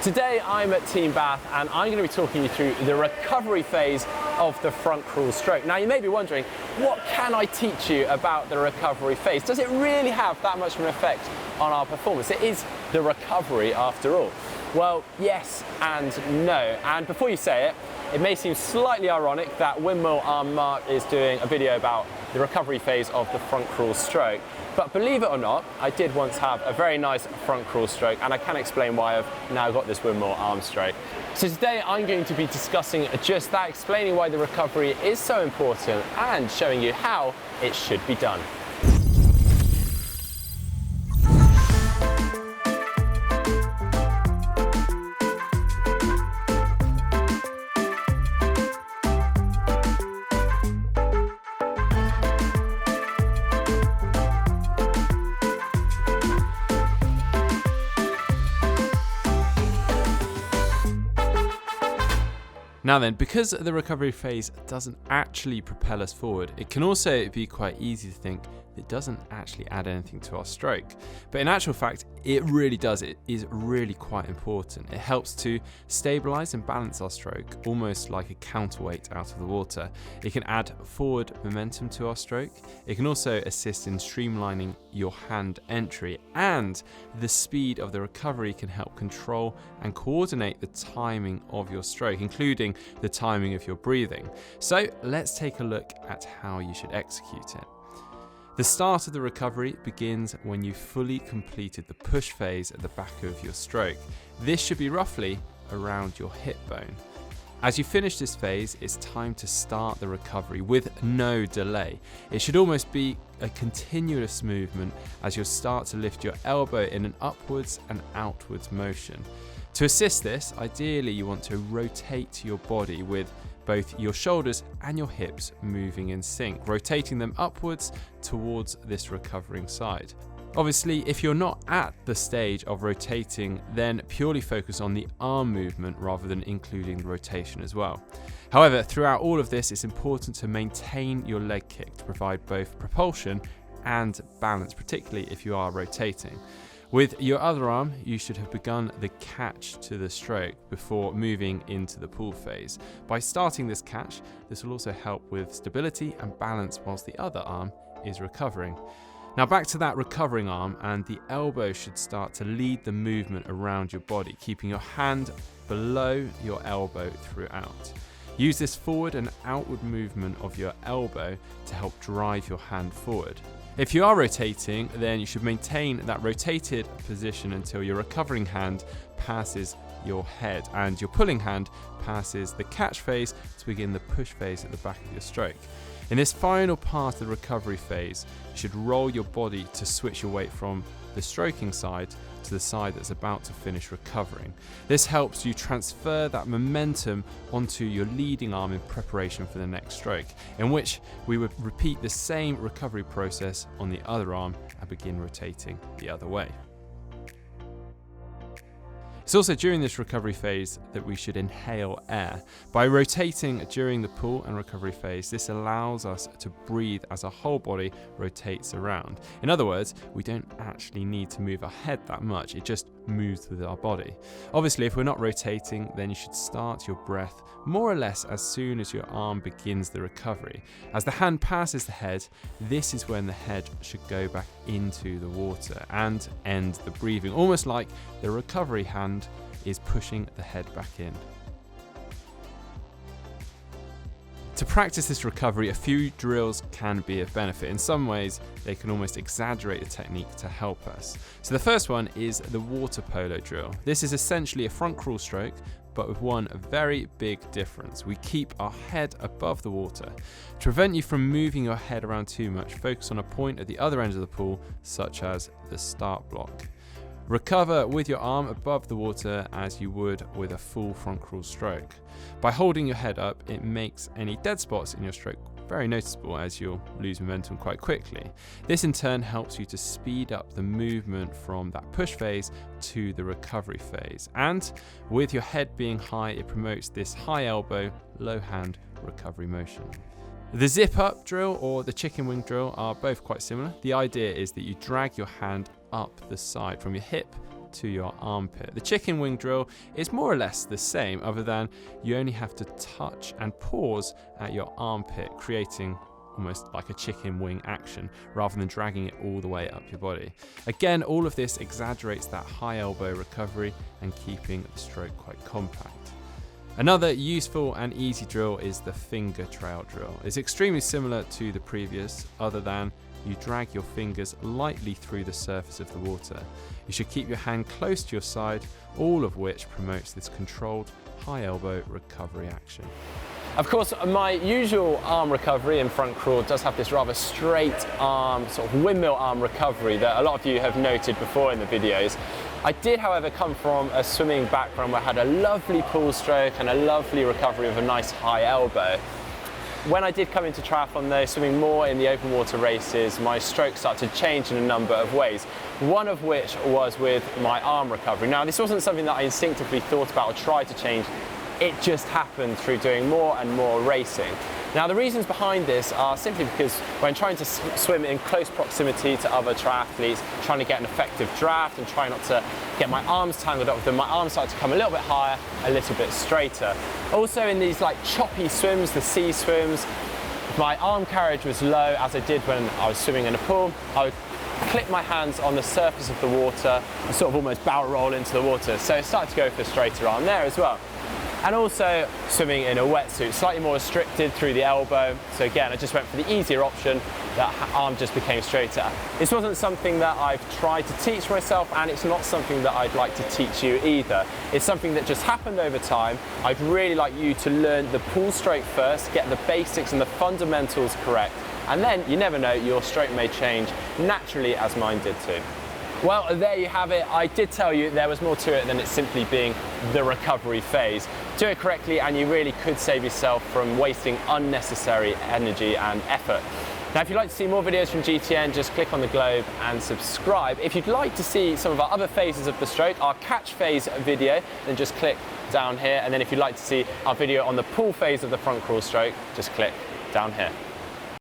Today I'm at Team Bath and I'm going to be talking you through the recovery phase of the front crawl stroke. Now you may be wondering, what can I teach you about the recovery phase? Does it really have that much of an effect on our performance? It is the recovery after all. Well, yes and no. And before you say it, it may seem slightly ironic that Windmill Arm Mark is doing a video about the recovery phase of the front crawl stroke. But believe it or not, I did once have a very nice front crawl stroke, and I can explain why I've now got this windmill arm stroke. So today I'm going to be discussing just that, explaining why the recovery is so important and showing you how it should be done. Now then, because the recovery phase doesn't actually propel us forward, it can also be quite easy to think it doesn't actually add anything to our stroke. But in actual fact, it really does. It is really quite important. It helps to stabilise and balance our stroke, almost like a counterweight out of the water. It can add forward momentum to our stroke. It can also assist in streamlining your hand entry, and the speed of the recovery can help control and coordinate the timing of your stroke, including the timing of your breathing. So let's take a look at how you should execute it. The start of the recovery begins when you've fully completed the push phase at the back of your stroke. This should be roughly around your hip bone. As you finish this phase, it's time to start the recovery with no delay. It should almost be a continuous movement as you'll start to lift your elbow in an upwards and outwards motion. To assist this, ideally you want to rotate your body with both your shoulders and your hips moving in sync, rotating them upwards towards this recovering side. Obviously, if you're not at the stage of rotating, then purely focus on the arm movement rather than including the rotation as well. However, throughout all of this, it's important to maintain your leg kick to provide both propulsion and balance, particularly if you are rotating. With your other arm, you should have begun the catch to the stroke before moving into the pull phase. By starting this catch, this will also help with stability and balance whilst the other arm is recovering. Now back to that recovering arm, and the elbow should start to lead the movement around your body, keeping your hand below your elbow throughout. Use this forward and outward movement of your elbow to help drive your hand forward. If you are rotating, then you should maintain that rotated position until your recovering hand passes your head and your pulling hand passes the catch phase to begin the push phase at the back of your stroke. In this final part of the recovery phase, you should roll your body to switch your weight from the stroking side to the side that's about to finish recovering. This helps you transfer that momentum onto your leading arm in preparation for the next stroke, in which we would repeat the same recovery process on the other arm and begin rotating the other way. It's also during this recovery phase that we should inhale air. By rotating during the pull and recovery phase, this allows us to breathe as our whole body rotates around. In other words, we don't actually need to move our head that much, it just moves with our body. Obviously, if we're not rotating, then you should start your breath more or less as soon as your arm begins the recovery. As the hand passes the head, this is when the head should go back into the water and end the breathing, almost like the recovery hand is pushing the head back in. To practice this recovery, a few drills can be of benefit. In some ways, they can almost exaggerate the technique to help us. So the first one is the water polo drill. This is essentially a front crawl stroke, but with one very big difference. We keep our head above the water. To prevent you from moving your head around too much, focus on a point at the other end of the pool, such as the start block. Recover with your arm above the water as you would with a full front crawl stroke. By holding your head up, it makes any dead spots in your stroke very noticeable, as you'll lose momentum quite quickly. This in turn helps you to speed up the movement from that push phase to the recovery phase. And with your head being high, it promotes this high elbow, low hand recovery motion. The zip up drill or the chicken wing drill are both quite similar. The idea is that you drag your hand up the side from your hip to your armpit. The chicken wing drill is more or less the same, other than you only have to touch and pause at your armpit, creating almost like a chicken wing action rather than dragging it all the way up your body. Again, all of this exaggerates that high elbow recovery and keeping the stroke quite compact. Another useful and easy drill is the finger trail drill. It's extremely similar to the previous, other than you drag your fingers lightly through the surface of the water. You should keep your hand close to your side, all of which promotes this controlled high elbow recovery action. Of course, my usual arm recovery in front crawl does have this rather straight arm, sort of windmill arm recovery that a lot of you have noted before in the videos. I did, however, come from a swimming background where I had a lovely pull stroke and a lovely recovery of a nice high elbow. When I did come into triathlon though, swimming more in the open water races, my stroke started to change in a number of ways, one of which was with my arm recovery. Now, this wasn't something that I instinctively thought about or tried to change. It just happened through doing more and more racing. Now, the reasons behind this are simply because when trying to swim in close proximity to other triathletes, trying to get an effective draft and trying not to get my arms tangled up with them, my arms started to come a little bit higher, a little bit straighter. Also, in these like choppy swims, the sea swims, my arm carriage was low, as I did when I was swimming in a pool. I would clip my hands on the surface of the water and sort of almost barrel roll into the water. So it started to go for a straighter arm there as well. And also swimming in a wetsuit, slightly more restricted through the elbow. So again, I just went for the easier option, that arm just became straighter. This wasn't something that I've tried to teach myself, and it's not something that I'd like to teach you either. It's something that just happened over time. I'd really like you to learn the pull stroke first, get the basics and the fundamentals correct, and then you never know, your stroke may change naturally as mine did too. Well, there you have it. I did tell you there was more to it than it simply being the recovery phase. Do it correctly and you really could save yourself from wasting unnecessary energy and effort. Now, if you'd like to see more videos from GTN, just click on the globe and subscribe. If you'd like to see some of our other phases of the stroke, our catch phase video, then just click down here. And then if you'd like to see our video on the pull phase of the front crawl stroke, just click down here.